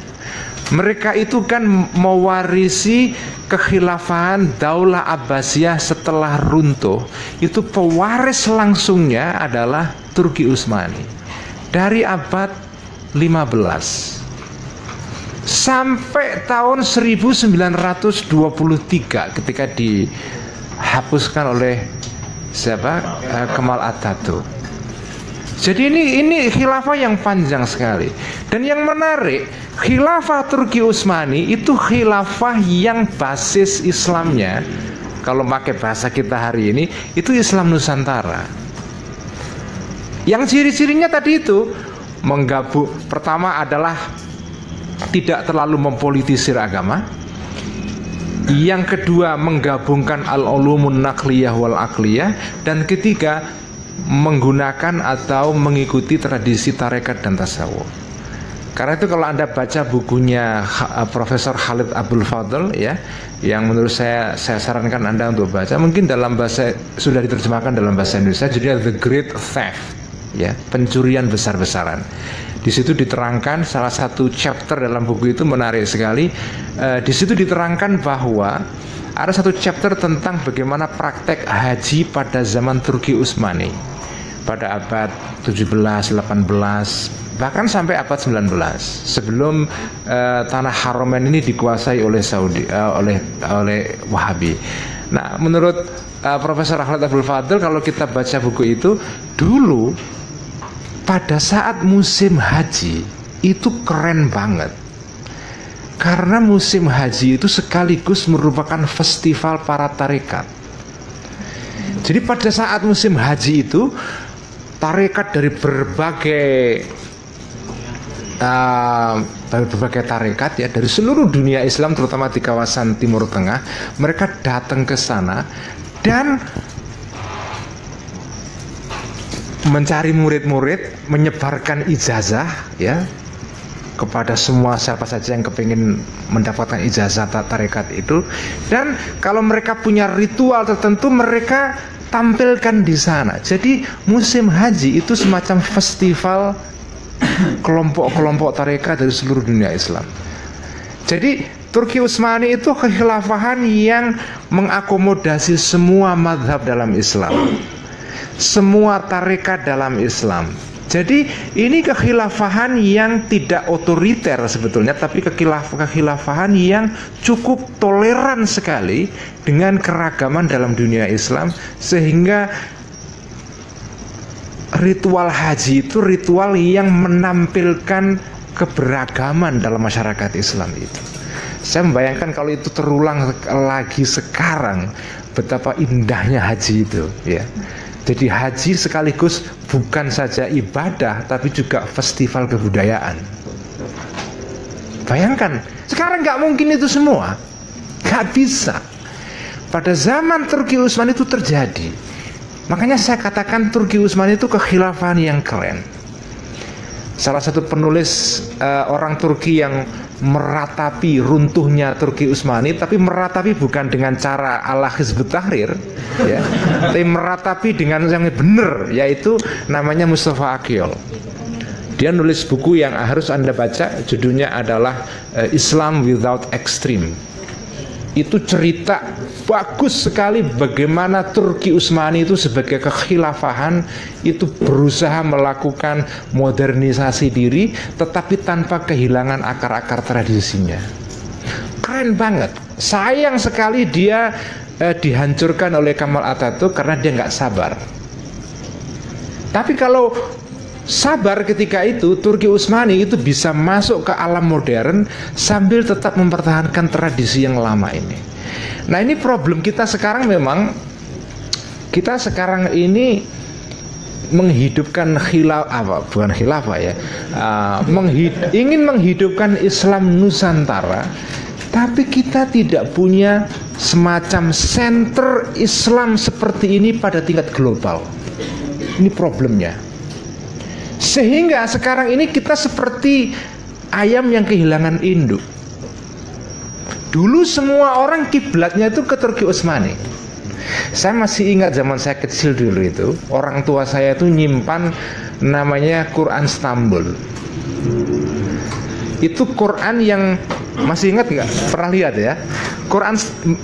Mereka itu kan mewarisi kekhilafahan Daulah Abbasiyah setelah runtuh. Itu pewaris langsungnya adalah Turki Utsmani. Dari abad 15 sampai tahun 1923 ketika dihapuskan oleh Kemal Atatürk. Jadi ini khilafah yang panjang sekali. Dan yang menarik, khilafah Turki Utsmani itu khilafah yang basis Islamnya, kalau pakai bahasa kita hari ini, itu Islam Nusantara. Yang ciri-cirinya tadi itu menggabung, pertama adalah tidak terlalu mempolitisir agama. Yang kedua, menggabungkan al-ulumun naqliyah wal aqliyah. Dan ketiga, menggunakan atau mengikuti tradisi tarekat dan tasawuf. Karena itu kalau Anda baca bukunya Profesor Khalid Abdul Fadl, ya, yang menurut saya sarankan Anda untuk baca, mungkin dalam bahasa, sudah diterjemahkan dalam bahasa Indonesia, judulnya The Great Theft, ya, pencurian besar-besaran. Di situ diterangkan, salah satu chapter dalam buku itu menarik sekali. Di situ diterangkan bahwa ada satu chapter tentang bagaimana praktek haji pada zaman Turki Utsmani pada abad 17, 18, bahkan sampai abad 19, sebelum tanah Haramain ini dikuasai oleh Saudi, oleh Wahabi. Nah, menurut Profesor Khalid Abdul Fadl, kalau kita baca buku itu, dulu pada saat musim haji itu keren banget. Karena musim haji itu sekaligus merupakan festival para tarekat. Jadi pada saat musim haji itu, tarekat dari berbagai tarekat, ya, dari seluruh dunia Islam, terutama di kawasan Timur Tengah, mereka datang ke sana dan mencari murid-murid, menyebarkan ijazah, ya, kepada semua siapa saja yang kepingin mendapatkan ijazah tarekat itu. Dan kalau mereka punya ritual tertentu, mereka tampilkan di sana. Jadi musim haji itu semacam festival kelompok-kelompok tarekat dari seluruh dunia Islam. Jadi Turki Utsmani itu kekhilafahan yang mengakomodasi semua mazhab dalam Islam, semua tarekat dalam Islam. Jadi ini kekhilafahan yang tidak otoriter sebetulnya, tapi kekhilafahan yang cukup toleran sekali dengan keragaman dalam dunia Islam, sehingga ritual haji itu ritual yang menampilkan keberagaman dalam masyarakat Islam itu. Saya membayangkan kalau itu terulang lagi sekarang, betapa indahnya haji itu, ya. Jadi haji sekaligus bukan saja ibadah, tapi juga festival kebudayaan. Bayangkan, sekarang nggak mungkin itu semua, nggak bisa. Pada zaman Turki Utsmani itu terjadi. Makanya saya katakan Turki Utsmani itu kekhilafahan yang keren. Salah satu penulis orang Turki yang meratapi runtuhnya Turki Utsmani, tapi meratapi bukan dengan cara ala Hizbut Tahrir, ya, tapi meratapi dengan yang benar, yaitu namanya Mustafa Akyol. Dia nulis buku yang harus Anda baca, judulnya adalah Islam Without Extreme. Itu cerita bagus sekali bagaimana Turki Utsmani itu sebagai kekhilafahan itu berusaha melakukan modernisasi diri tetapi tanpa kehilangan akar-akar tradisinya. Keren banget. Sayang sekali dia dihancurkan oleh Kemal Atatürk karena dia nggak sabar. Tapi kalau sabar ketika itu, Turki Utsmani itu bisa masuk ke alam modern sambil tetap mempertahankan tradisi yang lama ini. Nah, ini problem kita sekarang. Memang kita sekarang ini menghidupkan ingin menghidupkan Islam Nusantara, tapi kita tidak punya semacam center Islam seperti ini pada tingkat global. Ini problemnya. Sehingga sekarang ini kita seperti ayam yang kehilangan induk. Dulu semua orang kiblatnya itu ke Turki Utsmani. Saya masih ingat zaman saya kecil dulu itu, orang tua saya itu nyimpan namanya Quran Istanbul. Itu Quran yang, masih ingat nggak? Pernah lihat ya? Quran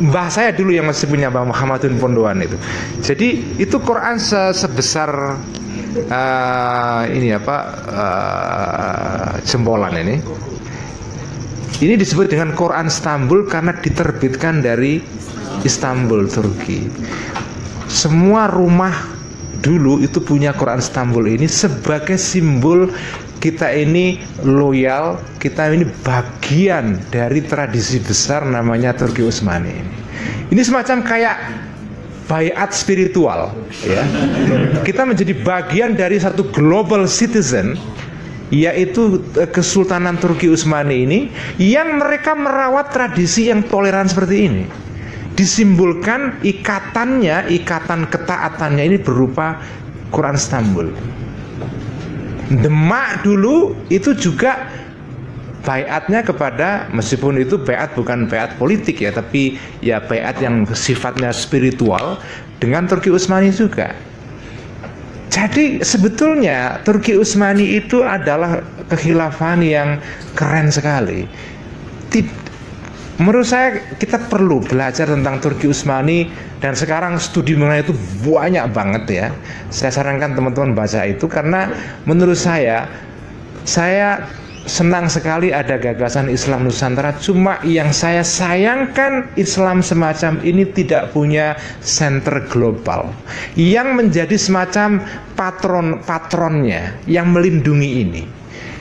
mbah saya dulu yang masih punya, Mbah Muhammadun Pondoan itu. Jadi itu Quran sebesar jempolan ini. Ini disebut dengan Quran Istanbul karena diterbitkan dari Istanbul, Turki. Semua rumah dulu itu punya Quran Istanbul ini sebagai simbol kita ini loyal, kita ini bagian dari tradisi besar namanya Turki Utsmani ini. Ini semacam kayak baiat spiritual, ya. Kita menjadi bagian dari satu global citizen, yaitu Kesultanan Turki Utsmani ini, yang mereka merawat tradisi yang toleran seperti ini. Disimbolkan ikatan ketaatannya ini berupa Quran Istanbul. Demak dulu itu juga baiatnya kepada, meskipun itu baiat bukan baiat politik ya, tapi ya baiat yang sifatnya spiritual dengan Turki Utsmani juga. Jadi sebetulnya Turki Utsmani itu adalah kekhilafahan yang keren sekali. Menurut saya kita perlu belajar tentang Turki Utsmani, dan sekarang studi mengenai itu banyak banget ya. Saya sarankan teman-teman baca itu, karena menurut saya senang sekali ada gagasan Islam Nusantara. Cuma yang saya sayangkan, Islam semacam ini tidak punya center global yang menjadi semacam patronnya yang melindungi ini.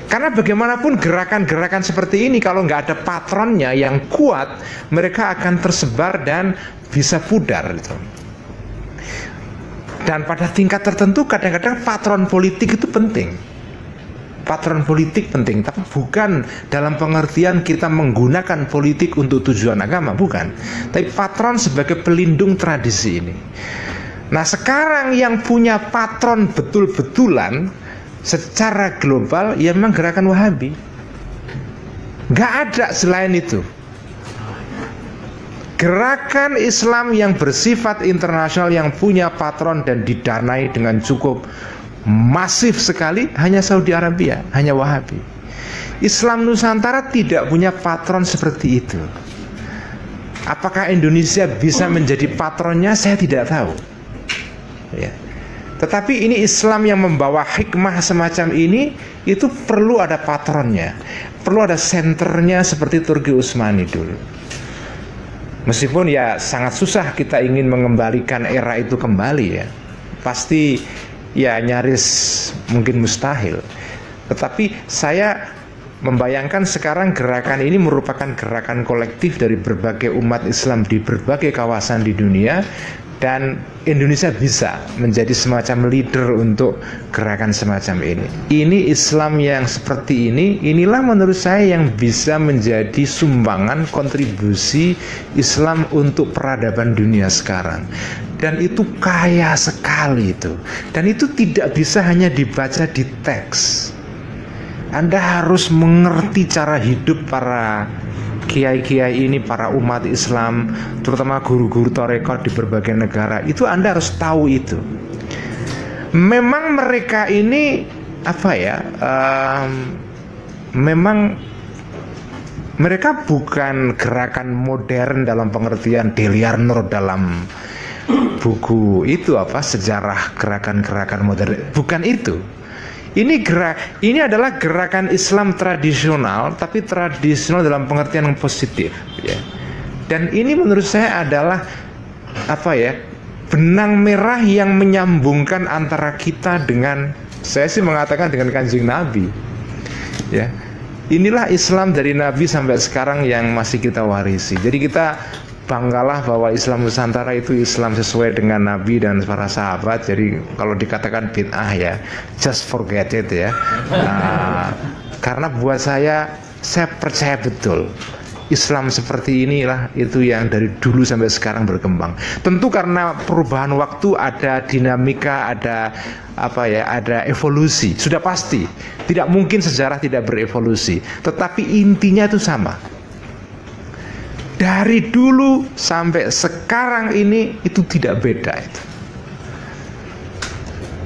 Karena bagaimanapun gerakan-gerakan seperti ini kalau nggak ada patronnya yang kuat, mereka akan tersebar dan bisa pudar gitu. Dan pada tingkat tertentu kadang-kadang patron politik itu penting. Patron politik penting, tapi bukan dalam pengertian kita menggunakan politik untuk tujuan agama, bukan. Tapi patron sebagai pelindung tradisi ini. Nah, sekarang yang punya patron betul-betulan secara global ya memang gerakan Wahabi. Gak ada selain itu. Gerakan Islam yang bersifat internasional yang punya patron dan didanai dengan cukup masif sekali hanya Saudi Arabia, hanya Wahabi. Islam Nusantara tidak punya patron seperti itu. Apakah Indonesia bisa menjadi patronnya? Saya tidak tahu. Ya. Tetapi ini Islam yang membawa hikmah semacam ini, itu perlu ada patronnya, perlu ada senternya seperti Turki Utsmani dulu. Meskipun ya sangat susah kita ingin mengembalikan era itu kembali ya, pasti ya nyaris mungkin mustahil. Tetapi saya membayangkan sekarang gerakan ini merupakan gerakan kolektif dari berbagai umat Islam di berbagai kawasan di dunia. Dan Indonesia bisa menjadi semacam leader untuk gerakan semacam ini. Ini Islam yang seperti ini, inilah menurut saya yang bisa menjadi sumbangan kontribusi Islam untuk peradaban dunia sekarang. Dan itu kaya sekali itu. Dan itu tidak bisa hanya dibaca di teks. Anda harus mengerti cara hidup para kiai-kiai ini, para umat Islam, terutama guru-guru tarekat di berbagai negara. Itu Anda harus tahu itu. Memang mereka ini memang mereka bukan gerakan modern dalam pengertian Deliar Nur dalam buku itu sejarah gerakan-gerakan modern. Bukan itu. Ini adalah gerakan Islam tradisional, tapi tradisional dalam pengertian yang positif, ya. Dan ini menurut saya adalah benang merah yang menyambungkan antara kita dengan, saya sih mengatakan, dengan Kanjeng Nabi, ya. Inilah Islam dari Nabi sampai sekarang yang masih kita warisi. Jadi kita banggalah bahwa Islam Nusantara itu Islam sesuai dengan Nabi dan para sahabat. Jadi kalau dikatakan bid'ah ya, just forget it ya. Karena buat saya percaya betul Islam seperti inilah itu yang dari dulu sampai sekarang berkembang. Tentu karena perubahan waktu ada dinamika, ada evolusi. Sudah pasti, tidak mungkin sejarah tidak berevolusi. Tetapi intinya itu sama. Dari dulu sampai sekarang ini itu tidak beda itu.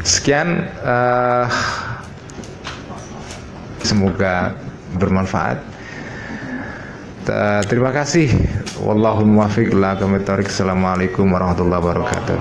Sekian, semoga bermanfaat. Terima kasih. Wallahu muwaffiq ila aqwamit thoriq. Assalamualaikum warahmatullahi wabarakatuh.